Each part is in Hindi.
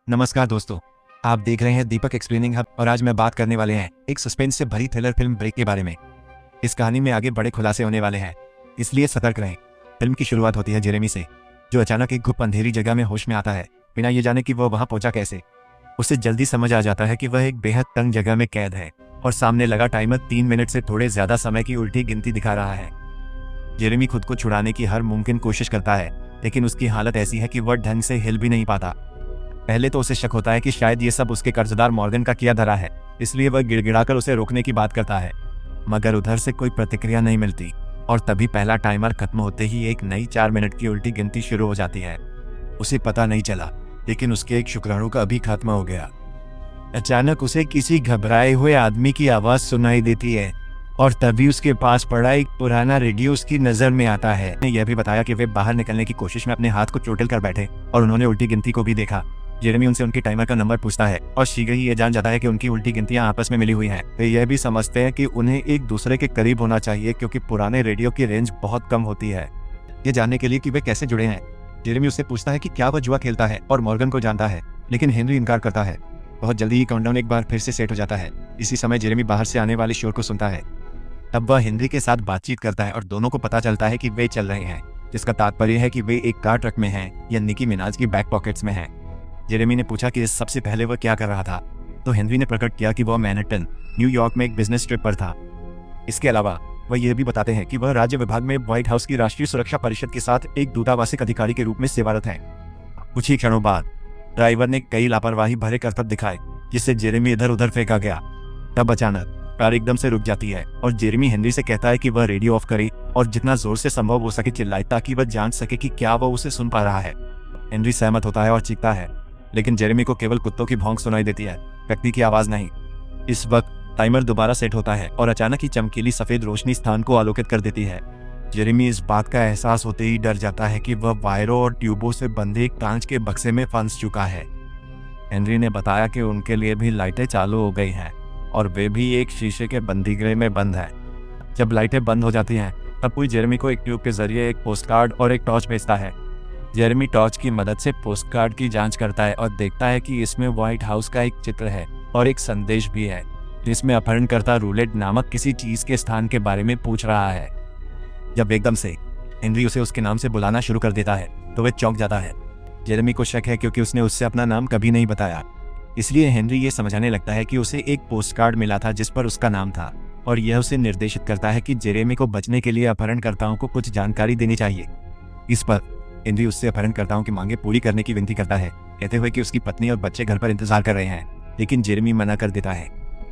नमस्कार दोस्तों, आप देख रहे हैं दीपक एक्सप्लेनिंग हब और आज मैं बात करने वाले हैं एक सस्पेंस से भरी थ्रिलर फिल्म ब्रेक के बारे में। इस कहानी में आगे बड़े खुलासे होने वाले हैं, इसलिए सतर्क रहें। फिल्म की शुरुआत होती है जेरेमी से, जो अचानक एक गुप्त अंधेरी जगह में होश में आता है, बिना ये जाने कि वह वहां पहुंचा कैसे। उसे जल्दी समझ आ जाता है कि वह एक बेहद तंग जगह में कैद है और सामने लगा टाइमर 3 मिनट से थोड़े ज्यादा समय की उल्टी गिनती दिखा रहा है। जेरेमी खुद को छुड़ाने की हर मुमकिन कोशिश करता है, लेकिन उसकी हालत ऐसी है कि वह ढंग से हिल भी नहीं पाता। पहले तो उसे शक होता है कि शायद ये सब उसके कर्जदार मॉर्गन का किया धरा है, इसलिए वह गिड़गिड़ाकर उसे रोकने की बात करता है, मगर उधर से कोई प्रतिक्रिया नहीं मिलती और तभी पहला टाइमर खत्म होते ही एक नई 4 मिनट की उल्टी गिनती शुरू हो जाती है। उसे पता नहीं चला, लेकिन उसके एक शुक्राणु का अभी खात्मा हो गया। अचानक उसे किसी घबराए हुए आदमी की आवाज सुनाई देती है और तभी उसके पास पड़ा एक पुराना रेडियो उसकी नजर में आता है। यह भी बताया कि वे बाहर निकलने की कोशिश में अपने हाथ को चोटिल कर बैठे और उन्होंने उल्टी गिनती को भी देखा। जेरेमी उनसे उनके टाइमर का नंबर पूछता है और शीघ्र ही ये जान जाता है कि उनकी उल्टी गिनतियां आपस में मिली हुई हैं। वे यह भी समझते हैं कि उन्हें एक दूसरे के करीब होना चाहिए, क्योंकि पुराने रेडियो की रेंज बहुत कम होती है। ये जानने के लिए कि वे कैसे जुड़े हैं, जेरेमी उससे पूछता है कि क्या वह जुआ खेलता है और मॉर्गन को जानता है, लेकिन हेनरी इनकार करता है। बहुत जल्दी ही काउंटडाउन एक बार फिर से सेट हो जाता है। इसी समय जेरेमी बाहर से आने वाले शोर को सुनता है। तब वह हेनरी के साथ बातचीत करता है और दोनों को पता चलता है कि वे चल रहे हैं, जिसका तात्पर्य है कि वे एक कार ट्रक में हैं या निकी मिनाज की बैक पॉकेट्स में हैं। जेरेमी ने पूछा कि सबसे पहले वह क्या कर रहा था, तो हेनरी ने प्रकट किया कि वह मैनहट्टन, न्यूयॉर्क में एक बिजनेस ट्रिप पर था। इसके अलावा वह यह भी बताते हैं कि वह राज्य विभाग में व्हाइट हाउस की राष्ट्रीय सुरक्षा परिषद के साथ एक दूतावासिक अधिकारी के रूप में सेवारत हैं। कुछ ही क्षणों बाद ड्राइवर ने कई लापरवाही भरे करतब दिखाए, जिससे जेरेमी इधर उधर फेंका गया। तब अचानक कार एकदम से रुक जाती है और जेरेमी हेनरी से कहता है कि वह रेडियो ऑफ करे और जितना जोर से संभव हो सके चिल्लाए, ताकि वह जान सके कि क्या वह उसे सुन पा रहा है। हेनरी सहमत होता है और चीखता है, लेकिन जेरेमी को केवल कुत्तों की भौंक सुनाई देती है, व्यक्ति की आवाज नहीं। इस वक्त टाइमर दोबारा सेट होता है और अचानक ही चमकीली सफेद रोशनी स्थान को आलोकित कर देती है। जेरेमी इस बात का एहसास होते ही डर जाता है कि वह वायरों और ट्यूबों से बंधे एक कांच के बक्से में फंस चुका है। हेनरी ने बताया कि उनके लिए भी लाइटें चालू हो गई हैं और वे भी एक शीशे के बंदीगृह में बंद है। जब लाइटें बंद हो जाती हैं, तब कोई जेरेमी को एक ट्यूब के जरिए एक पोस्ट कार्ड और एक टॉर्च भेजता है। जेरेमी टॉर्च की मदद से पोस्ट कार्ड की जांच करता है और देखता है कि इसमें व्हाइट हाउस का एक चित्र है और एक संदेश भी है, जिसमें अपहरणकर्ता रूलेट नामक किसी चीज के स्थान के बारे में पूछ रहा है। जब एकदम से हेनरी उसे उसके नाम से बुलाना शुरू कर देता है, तो वह चौंक जाता है। जेरेमी को शक है, क्योंकि उसने उससे अपना नाम कभी नहीं बताया। इसलिए हेनरी ये समझाने लगता है कि उसे एक पोस्ट कार्ड मिला था जिस पर उसका नाम था, और यह उसे निर्देशित करता है कि जेरेमी को बचने के लिए अपहरणकर्ताओं को कुछ जानकारी देनी चाहिए। इस पर हेनरी उससे अपहरणकर्ताओं की मांगे पूरी करने की विनती करता है, कहते हुए कि उसकी पत्नी और बच्चे घर पर इंतजार कर रहे हैं, लेकिन जेरेमी मना कर देता है।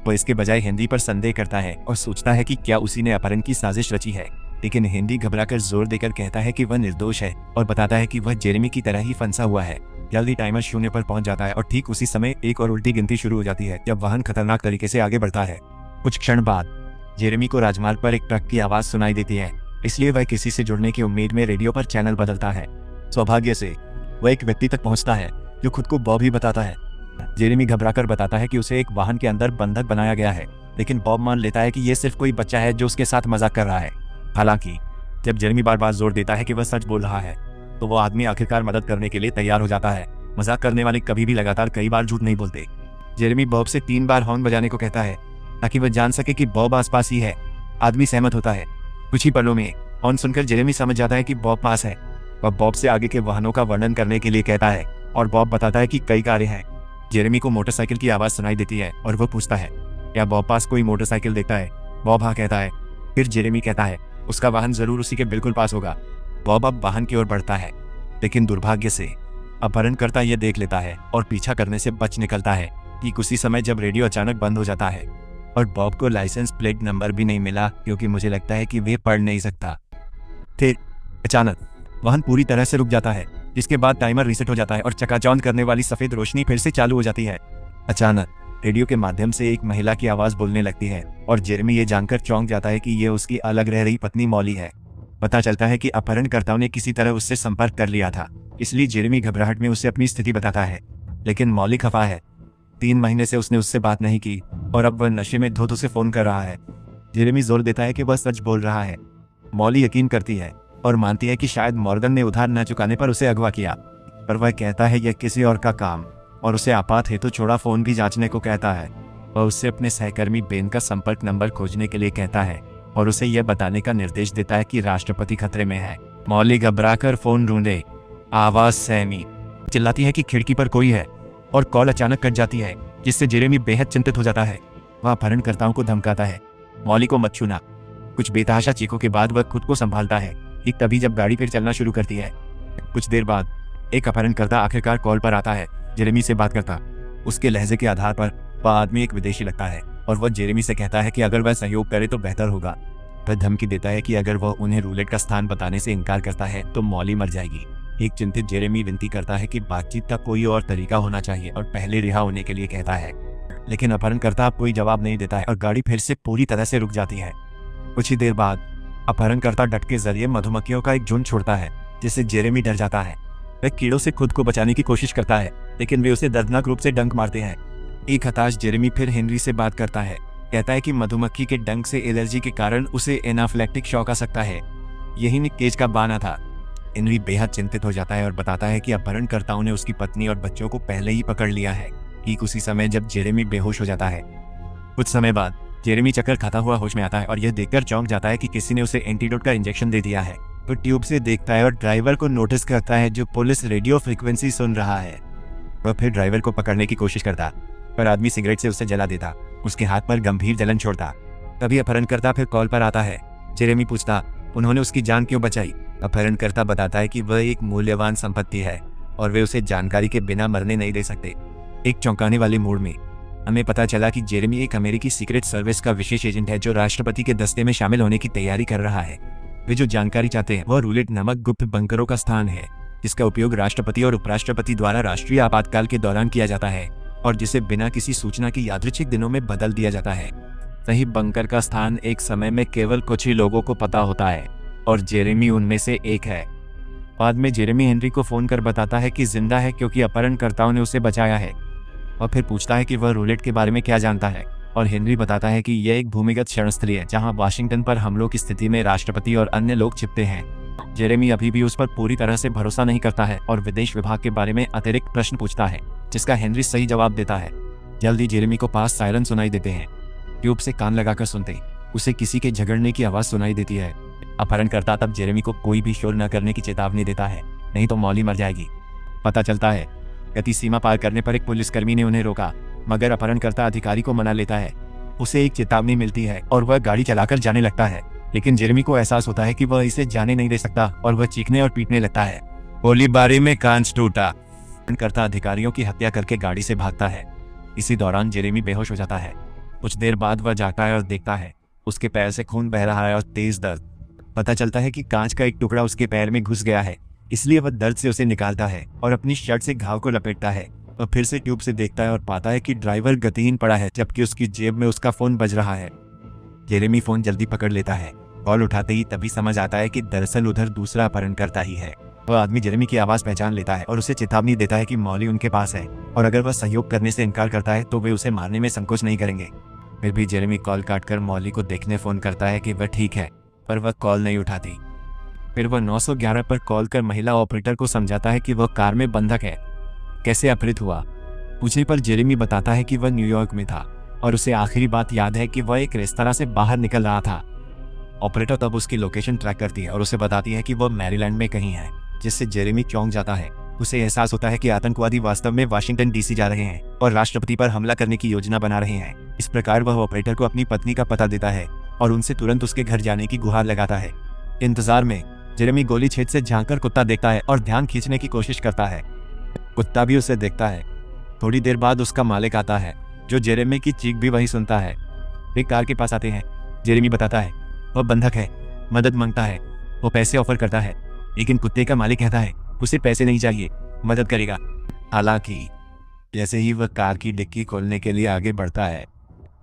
वह इसके बजाय हेनरी पर संदेह करता है और सोचता है कि क्या उसी ने अपहरण की साजिश रची है, लेकिन हेनरी घबराकर जोर देकर कहता है कि वह निर्दोष है और बताता है कि वह जेरेमी की तरह ही फंसा हुआ है। जल्दी टाइमर 0 पर पहुंच जाता है और ठीक उसी समय एक और उल्टी गिनती शुरू हो जाती है, जब वाहन खतरनाक तरीके से आगे बढ़ता है। कुछ क्षण बाद जेरेमी को राजमार्ग पर एक ट्रक की आवाज सुनाई देती है, इसलिए वह किसी से जुड़ने की उम्मीद में रेडियो पर चैनल बदलता है। सौभाग्य से वह एक व्यक्ति तक पहुंचता है जो खुद को बॉब ही बताता है। जेरेमी घबराकर बताता है कि उसे एक वाहन के अंदर बंधक बनाया गया है, लेकिन बॉब मान लेता है कि यह सिर्फ कोई बच्चा है जो उसके साथ मजाक कर रहा है। हालांकि जब जेरेमी बार बार जोर देता है कि वह सच बोल रहा है, तो वो आदमी आखिरकार मदद करने के लिए तैयार हो जाता है। मजाक करने वाले कभी भी लगातार कई बार झूठ नहीं बोलते। जेरेमी बॉब से 3 बार हॉर्न बजाने को कहता है, ताकि वह जान सके कि बॉब आसपास ही है। आदमी सहमत होता है। कुछ ही पलों में हॉर्न सुनकर जेरेमी समझ जाता है कि बॉब पास है। वह बॉब से आगे के वाहनों का वर्णन करने के लिए कहता है और बॉब बताता है कि कई कारें हैं। जेरेमी को मोटरसाइकिल की आवाज सुनाई देती है और वह पूछता है, क्या बॉब पास कोई मोटरसाइकिल देखता है? बॉब हाँ कहता है। फिर जेरेमी कहता है, उसका वाहन जरूर उसी के बिल्कुल पास होगा। बॉब अब वाहन की ओर बढ़ता है, लेकिन दुर्भाग्य से अपहरणकर्ता यह देख लेता है और पीछा करने से बच निकलता है। ठीक उसी समय जब रेडियो अचानक बंद हो जाता है और बॉब को लाइसेंस प्लेट नंबर भी नहीं मिला, क्योंकि मुझे लगता है कि वे पढ़ नहीं सकता। फिर अचानक वाहन पूरी तरह से रुक जाता है, जिसके बाद टाइमर रीसेट हो जाता है और चकाचौंध करने वाली सफेद रोशनी फिर से चालू हो जाती है। अचानक रेडियो के माध्यम से एक महिला की आवाज बोलने लगती है और जेरेमी ये जानकर चौंक जाता है कि ये उसकी अलग रह रही पत्नी मॉली है। पता चलता है कि अपहरणकर्ताओं ने किसी तरह उससे संपर्क कर लिया था, इसलिए जेरेमी घबराहट में उसे अपनी स्थिति बताता है, लेकिन मॉली खफा है। 3 महीने से उसने उससे बात नहीं की और अब वह नशे में धुत उसे फोन कर रहा है। जेरेमी जोर देता है कि वह सच बोल रहा है। मॉली यकीन करती है और मानती है कि शायद मॉर्गन ने उधार न चुकाने पर उसे अगवा किया, पर वह कहता है यह किसी और का काम। और उसे आपात हेतु छोड़ा फोन भी जांचने को कहता है। वह उससे अपने सहकर्मी बेन का संपर्क नंबर खोजने के लिए कहता है और उसे यह बताने का निर्देश देता है कि राष्ट्रपति खतरे में है। मॉली घबराकर फोन ढूंढे। आवाज सैमी चिल्लाती है कि खिड़की पर कोई है और कॉल अचानक कट जाती है, जिससे जेरेमी बेहद चिंतित हो जाता है। वह अपहरणकर्ताओं को धमकाता है, मॉली को मत छूना। कुछ बेतहाशा चीखों के बाद वह खुद को संभालता है। ठीक तभी जब गाड़ी फिर चलना शुरू करती है। कुछ देर बाद एक अपहरणकर्ता आखिरकार कॉल पर आता है। जेरेमी से बात करता। उसके लहजे के आधार पर वह आदमी एक विदेशी लगता है और वह जेरेमी से कहता है कि अगर वह सहयोग करे तो बेहतर होगा। वह धमकी देता है कि अगर वह उन्हें रूलेट का स्थान बताने से इनकार करता है तो मॉली मर जाएगी। एक चिंतित जेरेमी विनती करता है कि बातचीत का कोई और तरीका होना चाहिए और पहले रिहा होने के लिए कहता है, लेकिन अपहरणकर्ता कोई जवाब नहीं देता है और गाड़ी फिर से पूरी तरह से रुक जाती है। कुछ ही देर बाद अपहरणकर्ता डट के जरिए मधुमक्खियों का एक झुंड छोड़ता है, जिससे जेरेमी डर जाता है। वह कीड़ों से खुद को बचाने की कोशिश करता है, लेकिन वे उसे दर्दनाक रूप से डंक मारते हैं। एक हताश जेरेमी फिर हेनरी से बात करता है। कहता है कि मधुमक्खी के डंक से एलर्जी के कारण उसे एनाफ्लेक्टिक शॉक आ सकता है। यही निक केज का बहाना था। हेनरी बेहद चिंतित हो जाता है और बताता है कि अपहरणकर्ताओं ने उसकी पत्नी और बच्चों को पहले ही पकड़ लिया है। ठीक उसी समय जब जेरेमी बेहोश हो जाता है। कुछ समय बाद जेरेमी चक्कर खाता हुआ होश में आता है और यह देखकर चौंक जाता है कि किसी ने उसे एंटीडोट का इंजेक्शन दे दिया है। वो ट्यूब से देखता है और ड्राइवर को नोटिस करता है जो पुलिस रेडियो फ्रीक्वेंसी सुन रहा है। वह फिर ड्राइवर को पकड़ने की कोशिश करता, पर आदमी सिगरेट से उसे जला देता, उसके हाथ पर गंभीर जलन छोड़ता। तभी अपहरणकर्ता फिर कॉल पर आता है। जेरेमी पूछता, उन्होंने उसकी जान क्यों बचाई? अपहरणकर्ता बताता है कि वह एक मूल्यवान संपत्ति है और वे उसे जानकारी के बिना मरने नहीं दे सकते। एक चौंकाने वाले मोड़ में हमें पता चला कि जेरेमी एक अमेरिकी सीक्रेट सर्विस का विशेष एजेंट है जो राष्ट्रपति के दस्ते में शामिल होने की तैयारी कर रहा है। वे जो जानकारी चाहते हैं वह रूलेट नामक गुप्त बंकरों का स्थान है, जिसका उपयोग राष्ट्रपति और उपराष्ट्रपति द्वारा राष्ट्रीय आपातकाल के दौरान किया जाता है और जिसे बिना किसी सूचना के यादृच्छिक दिनों में बदल दिया जाता है। सही बंकर का स्थान एक समय में केवल कुछ ही लोगों को पता होता है और जेरेमी उनमें से एक है। बाद में जेरेमी हेनरी को फोन कर बताता है कि जिंदा है क्योंकि अपहरणकर्ताओं ने उसे बचाया है, और फिर पूछता है कि वह रूलेट के बारे में क्या जानता है। और हेनरी बताता है कि यह एक भूमिगत शरणस्थली है जहां वाशिंगटन पर हमलों की स्थिति में राष्ट्रपति और अन्य लोग छिपते हैं। जेरेमी अभी भी उस पर पूरी तरह से भरोसा नहीं करता है और विदेश विभाग के बारे में अतिरिक्त प्रश्न पूछता है, जिसका हेनरी सही जवाब देता है। जल्दी जेरेमी को पास सायरन सुनाई देते हैं। ट्यूब से कान लगाकर सुनते उसे किसी के झगड़ने की आवाज सुनाई देती है। अपहरणकर्ता तब जेरेमी को कोई भी शोर न करने की चेतावनी देता है, नहीं तो मॉली मर जाएगी। पता चलता है गति सीमा पार करने पर एक पुलिसकर्मी ने उन्हें रोका, मगर अपहरणकर्ता अधिकारी को मना लेता है। उसे एक चेतावनी मिलती है और वह गाड़ी चलाकर जाने लगता है, लेकिन जेरेमी को एहसास होता है कि वह इसे जाने नहीं दे सकता और वह चीखने और पीटने लगता है। गोलीबारी में कांच टूटा। अपहरणकर्ता अधिकारियों की हत्या करके गाड़ी से भागता है। इसी दौरान जेरेमी बेहोश हो जाता है। कुछ देर बाद वह जागता है और देखता है उसके पैर से खून बह रहा है और तेज दर्द। पता चलता है कि कांच का एक टुकड़ा उसके पैर में घुस गया है, इसलिए वह दर्द से उसे निकालता है और अपनी शर्ट से घाव को लपेटता है। वह फिर से ट्यूब से देखता है और पाता है कि ड्राइवर गतिहीन पड़ा है, जबकि उसकी जेब में उसका फोन बज रहा है। जेरेमी फोन जल्दी पकड़ लेता है। कॉल उठाते ही तभी समझ आता है कि दरअसल उधर दूसरा अपहरणकर्ता ही है। वह आदमी जेरेमी की आवाज पहचान लेता है और उसे चेतावनी देता है कि मॉली उनके पास है और अगर वह सहयोग करने से इनकार करता है तो वे उसे मारने में संकोच नहीं करेंगे। फिर भी जेरेमी कॉल काटकर मॉली को देखने फोन करता है कि वह ठीक है, पर वह कॉल नहीं उठाती। फिर वह 911 पर कॉल कर महिला ऑपरेटर को समझाता है कि वह कार में बंधक है। कैसे अपहृत हुआ पूछने पर जेरेमी बताता है कि वह न्यूयॉर्क में था और उसे आखिरी बात याद है कि वह एक रेस्तरां से बाहर निकल रहा था। ऑपरेटर तब उसकी लोकेशन ट्रैक करती है और उसे बताती है कि वह मैरीलैंड में कहीं है, जिससे जेरेमी चौंक जाता है। उसे एहसास होता है कि आतंकवादी वास्तव में वाशिंगटन डीसी जा रहे हैं और राष्ट्रपति पर हमला करने की योजना बना रहे हैं। इस प्रकार वह ऑपरेटर को अपनी पत्नी का पता देता है और उनसे तुरंत उसके घर जाने की गुहार लगाता है। इंतजार में जेरेमी गोली छेद से झांककर कुत्ता देखता है और ध्यान खींचने की कोशिश करता है। कुत्ता भी उसे देखता है। थोड़ी देर बाद उसका मालिक आता है, जो जेरेमी की चीख भी वही सुनता है। वे कार के पास आते हैं। जेरेमी बताता है वह बंधक है, मदद मांगता है। वो पैसे ऑफर करता है, लेकिन कुत्ते का मालिक कहता है उसे पैसे नहीं चाहिए, मदद करेगा। हालांकि जैसे ही वह कार की डिक्की खोलने के लिए आगे बढ़ता है,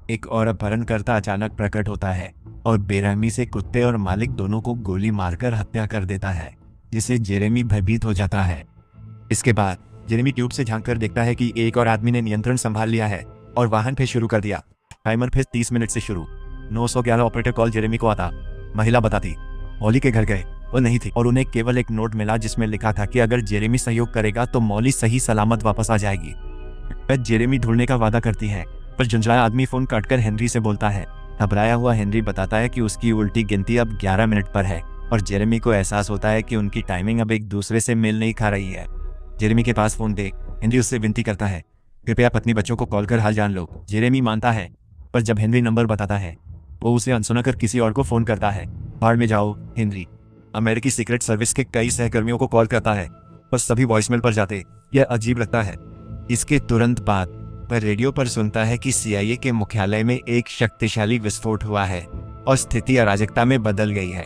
एक और अपहरणकर्ता अचानक प्रकट होता है और बेरहमी से कुत्ते और मालिक दोनों को गोली मारकर हत्या कर देता है, जिससे जेरेमी भयभीत हो जाता है। इसके बाद जेरेमी ट्यूब से झांककर देखता है कि एक और आदमी ने नियंत्रण संभाल लिया है और वाहन फिर शुरू कर दिया। टाइमर फिर 30 मिनट से शुरू। 911 ऑपरेटर कॉल जेरेमी को आता। महिला बताती मॉली के घर गए, वो नहीं थी और उन्हें केवल एक नोट मिला जिसमें लिखा था कि अगर जेरेमी सहयोग करेगा तो मॉली सही सलामत वापस आ जाएगी। वह जेरेमी ढूंढने का वादा करती है, पर झुंझलाया आदमी फोन काटकर हेनरी से बोलता है। घबराया हुआ हेनरी बताता है कि उसकी उल्टी गिनती अब 11 मिनट पर है और जेरेमी को एहसास होता है कि उनकी टाइमिंग अब एक दूसरे से मेल नहीं खा रही है। जेरेमी के पास फोन दे हेनरी उससे विनती करता है, कृपया पत्नी बच्चों को कॉल कर हाल जान लो। जेरेमी मानता है, पर जब हेनरी नंबर बताता है वो उसे अनसुना कर किसी और को फोन करता है। बाहर में जाओ। हेनरी अमेरिकी सीक्रेट सर्विस के कई सहकर्मियों को कॉल करता है, पर सभी वॉइसमेल पर जाते। यह अजीब लगता है। इसके तुरंत बाद वह रेडियो पर सुनता है कि CIA के मुख्यालय में एक शक्तिशाली विस्फोट हुआ है और स्थिति अराजकता में बदल गई है।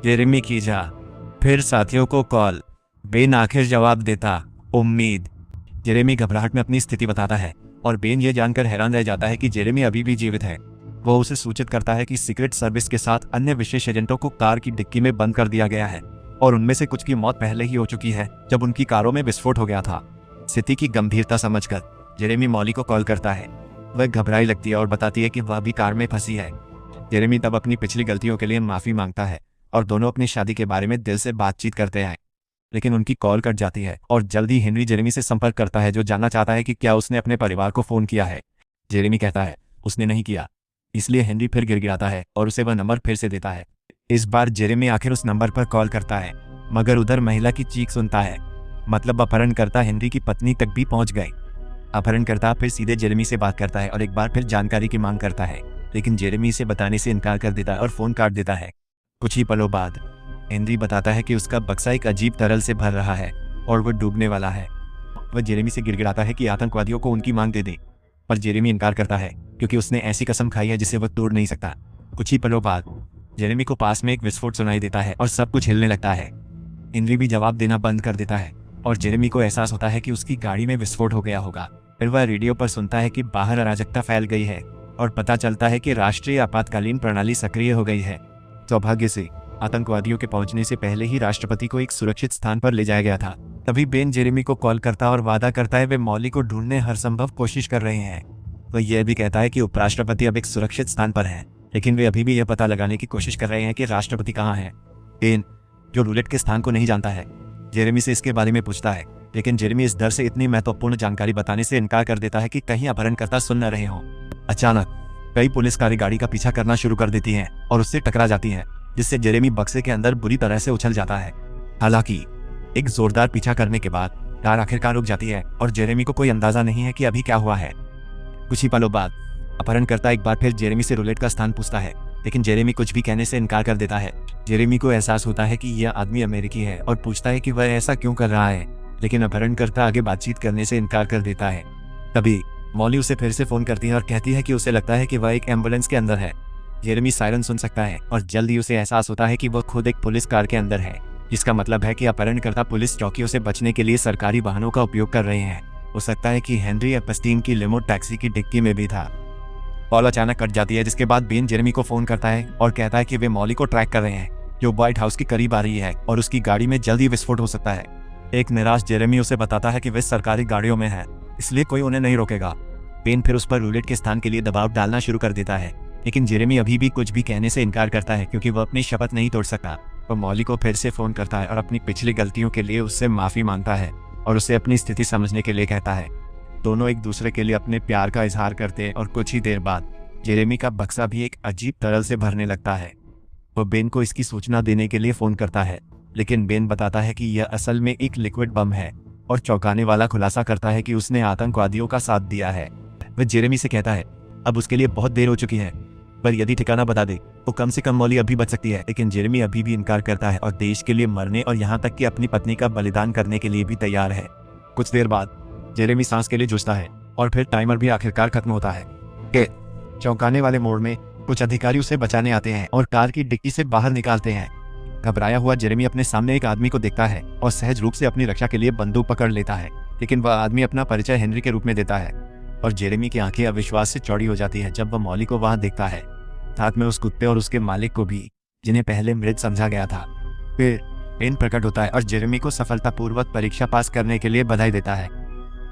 जेरेमी की जा फिर साथियों को कॉल। बेन आखिर जवाब देता, उम्मीद। जेरेमी घबराहट में अपनी स्थिति बताता है और बेन यह जानकर हैरान रह जाता है कि जेरेमी अभी भी जीवित है। वो उसे सूचित करता है कि सीक्रेट सर्विस के साथ अन्य विशेष एजेंटों को कार की डिक्की में बंद कर दिया गया है और उनमें से कुछ की मौत पहले ही हो चुकी है जब उनकी कारों में विस्फोट हो गया था। स्थिति की गंभीरता समझकर जेरेमी मॉली को कॉल करता है। वह घबराई लगती है और बताती है कि वह भी कार में फंसी है। जेरेमी तब अपनी पिछली गलतियों के लिए माफी मांगता है और दोनों अपनी शादी के बारे में दिल से बातचीत करते हैं, लेकिन उनकी कॉल कट जाती है और जल्द ही हेनरी जेरेमी से संपर्क करता है, जो जानना चाहता है कि क्या उसने अपने परिवार को फोन किया है। जेरेमी कहता है उसने नहीं किया, इसलिए हेनरी फिर गिड़गिड़ाता है और उसे वह नंबर फिर से देता है। इस बार जेरेमी आखिर उस नंबर पर कॉल करता है, मगर उधर महिला की चीख सुनता है, मतलब अपहरणकर्ता हेनरी की पत्नी तक भी पहुंच गए। अपहरणकर्ता फिर सीधे जेरेमी से बात करता है और एक बार फिर जानकारी की मांग करता है, लेकिन जेरेमी इसे बताने से इनकार कर देता है और फोन काट देता है। कुछ ही पलों बाद हेनरी बताता है कि उसका बक्सा एक अजीब तरल से भर रहा है और वह डूबने वाला है। वह जेरेमी से गिड़गिड़ाता है कि आतंकवादियों को उनकी मांग दे दे, पर जेरेमी इनकार करता है क्योंकि उसने ऐसी कसम खाई है जिसे वह तोड़ नहीं सकता। कुछ ही पलों बाद जेरेमी को पास में एक विस्फोट सुनाई देता है और सब कुछ हिलने लगता है। हेनरी भी जवाब देना बंद कर देता है और जेरेमी को एहसास होता है कि उसकी गाड़ी में विस्फोट हो गया होगा। फिर वह रेडियो पर सुनता है कि बाहर अराजकता फैल गई है और पता चलता है कि राष्ट्रीय आपातकालीन प्रणाली सक्रिय हो गई है। सौभाग्य से आतंकवादियों के पहुंचने से पहले ही राष्ट्रपति को एक सुरक्षित स्थान पर ले जाया गया था। तभी बेन जेरेमी को कॉल करता और वादा करता है वे मॉली को ढूंढने हर संभव कोशिश कर रहे हैं। वह यह भी कहता है कि उपराष्ट्रपति अब एक सुरक्षित स्थान पर है, लेकिन वे अभी भी यह पता लगाने की कोशिश कर रहे हैं कि राष्ट्रपति कहाँ है। बेन, जो रूलेट के स्थान को नहीं जानता है, जेरेमी से इसके बारे में पूछता है, लेकिन जेरेमी इस डर से इतनी महत्वपूर्ण जानकारी बताने से इनकार कर देता है कि कहीं अपहरणकर्ता सुन न रहे हों। अचानक कई पुलिस कारें गाड़ी का पीछा करना शुरू कर देती हैं और उससे टकरा जाती हैं, जिससे जेरेमी बक्से के अंदर बुरी तरह से उछल जाता है। हालांकि एक जोरदार पीछा करने के बाद कार आखिरकार रुक जाती है और जेरेमी को कोई अंदाजा नहीं है कि अभी क्या हुआ है। कुछ ही पलों बाद अपहरणकर्ता एक बार फिर जेरेमी से रूलेट का स्थान पूछता है, लेकिन जेरेमी कुछ भी कहने से इनकार कर देता है। जेरेमी को एहसास होता है कि यह आदमी अमेरिकी है और पूछता है कि वह ऐसा क्यों कर रहा है, लेकिन अपहरणकर्ता आगे बातचीत करने से इनकार कर देता है। तभी मॉली उसे फिर से फोन करती है और कहती है कि उसे लगता है कि वह एक एम्बुलेंस के अंदर है। जेरेमी सायरन सुन सकता है और जल्द ही उसे एहसास होता है कि वह खुद एक पुलिस कार के अंदर है, जिसका मतलब है कि अपहरणकर्ता पुलिस चौकियों से बचने के लिए सरकारी वाहनों का उपयोग कर रहे हैं। हो सकता है कि हेनरी एपस्टीन की लिमो टैक्सी की डिक्की में भी था। कॉल अचानक कट जाती है, जिसके बाद बेन जेरेमी को फोन करता है और कहता है कि वे मॉली को ट्रैक कर रहे हैं, जो व्हाइट हाउस के करीब आ रही है और उसकी गाड़ी में जल्द ही विस्फोट हो सकता है। एक निराश जेरेमी उसे बताता है कि वे सरकारी गाड़ियों में है, इसलिए कोई उन्हें नहीं रोकेगा। बेन फिर उस पर रूलेट के स्थान के लिए दबाव डालना शुरू कर देता है, लेकिन जेरेमी अभी भी कुछ भी कहने से इनकार करता है क्योंकि वह अपनी शपथ नहीं तोड़ सकता। वह मॉली को फिर से फोन करता है और अपनी पिछली गलतियों के लिए उससे माफी मांगता है और उसे अपनी स्थिति समझने के लिए कहता है। दोनों एक दूसरे के लिए अपने प्यार का इजहार करते हैं और कुछ ही देर बाद जेरेमी का बक्सा भी एक अजीब तरल से भरने लगता है। वह बेन को इसकी सूचना देने के लिए फोन करता है, लेकिन बेन बताता है कि यह असल में एक लिक्विड बम है और चौंकाने वाला खुलासा करता है कि उसने आतंकवादियों का साथ दिया है। वह जेरेमी से कहता है अब उसके लिए बहुत देर हो चुकी है, पर यदि ठिकाना बता दे तो कम से कम मॉली अभी बच सकती है। लेकिन जेरेमी अभी भी इनकार करता है और देश के लिए मरने और यहाँ तक कि अपनी पत्नी का बलिदान करने के लिए भी तैयार है। कुछ देर बाद जेरेमी सांस के लिए जूझता है और फिर टाइमर भी आखिरकार खत्म होता है। चौंकाने वाले मोड़ में कुछ अधिकारी उसे बचाने आते हैं और कार की डिक्की से बाहर निकालते हैं। घबराया हुआ जेरेमी अपने सामने एक आदमी को देखता है और सहज रूप से अपनी रक्षा के लिए बंदूक पकड़ लेता है, लेकिन वह आदमी अपना परिचय हेनरी के रूप में देता है और जेरेमी की आंखें अविश्वास से चौड़ी हो जाती है जब वह मॉली को वहां देखता है, साथ में उस कुत्ते और उसके मालिक को भी, जिन्हें पहले मृत समझा गया था। फिर पेन प्रकट होता है और जेरेमी को सफलतापूर्वक परीक्षा पास करने के लिए बधाई देता है।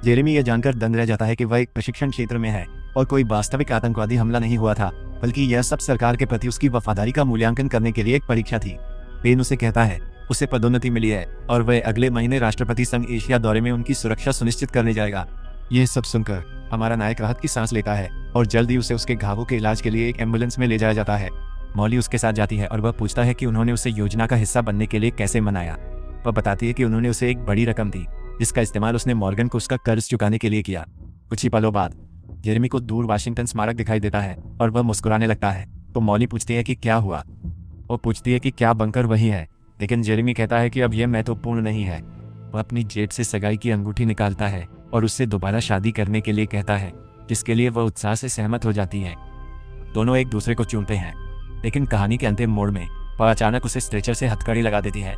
जेरेमी यह जानकर दंग रह जाता है कि वह एक प्रशिक्षण क्षेत्र में है और कोई वास्तविक आतंकवादी हमला नहीं हुआ था, बल्कि यह सब सरकार के प्रति उसकी वफादारी का मूल्यांकन करने के लिए एक परीक्षा थी। पेन उसे कहता है उसे पदोन्नति मिली है और वह अगले महीने राष्ट्रपति संघ एशिया दौरे में उनकी सुरक्षा सुनिश्चित करने जाएगा। ये सब सुनकर हमारा नायक राहत की सांस लेता है और जल्दी उसे उसके घावों के इलाज के लिए एक एम्बुलेंस में ले जाया जाता है। मॉली उसके साथ जाती है और वह पूछता है कि उन्होंने उसे योजना का हिस्सा बनने के लिए कैसे मनाया। वह बताती है कि उन्होंने उसे एक बड़ी रकम दी जिसका इस्तेमाल उसने मॉर्गन को उसका कर्ज चुकाने के लिए किया। कुछ ही पलों बाद जेरेमी को दूर वाशिंगटन स्मारक दिखाई देता है और वह मुस्कुराने लगता है। तो मॉली पूछती है कि क्या हुआ। वो पूछती है कि क्या बंकर वही है, लेकिन जेरेमी कहता है कि अब यह महत्वपूर्ण नहीं है। वह अपनी जेब से सगाई की अंगूठी निकालता है और उससे दोबारा शादी करने के लिए कहता है, जिसके लिए वह उत्साह से सहमत हो जाती है। दोनों एक दूसरे को चूमते हैं, लेकिन कहानी के अंतिम मोड़ में वह अचानक उसे स्ट्रेचर से हथकड़ी लगा देती है।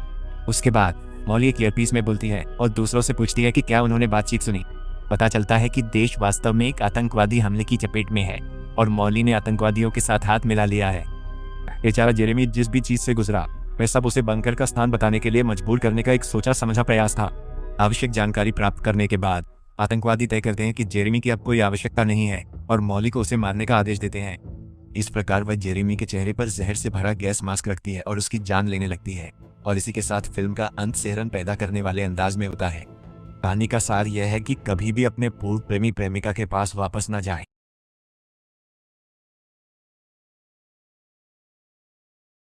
उसके बाद मॉली एक ईयरपीस में बोलती है और दूसरों से पूछती है कि क्या उन्होंने बातचीत सुनी। पता चलता है कि देश वास्तव में एक आतंकवादी हमले की चपेट में है और मॉली ने आतंकवादियों के साथ हाथ मिला लिया है। बेचारा जेरेमी जिस भी चीज से गुजरा वह सब उसे बंकर का स्थान बताने के लिए मजबूर करने का एक सोचा समझा प्रयास था। आवश्यक जानकारी प्राप्त करने के बाद आतंकवादी तय करते हैं कि जेरेमी की अब कोई आवश्यकता नहीं है और मॉली को उसे मारने का आदेश देते हैं। इस प्रकार वह जेरेमी के चेहरे पर जहर से भरा गैस मास्क रखती है और उसकी जान लेने लगती है और इसी के साथ फिल्म का अंत सेहरन पैदा करने वाले अंदाज में होता है। कहानी का सार यह है कि कभी भी अपने पूर्व प्रेमी प्रेमिका के पास वापस न जाएं।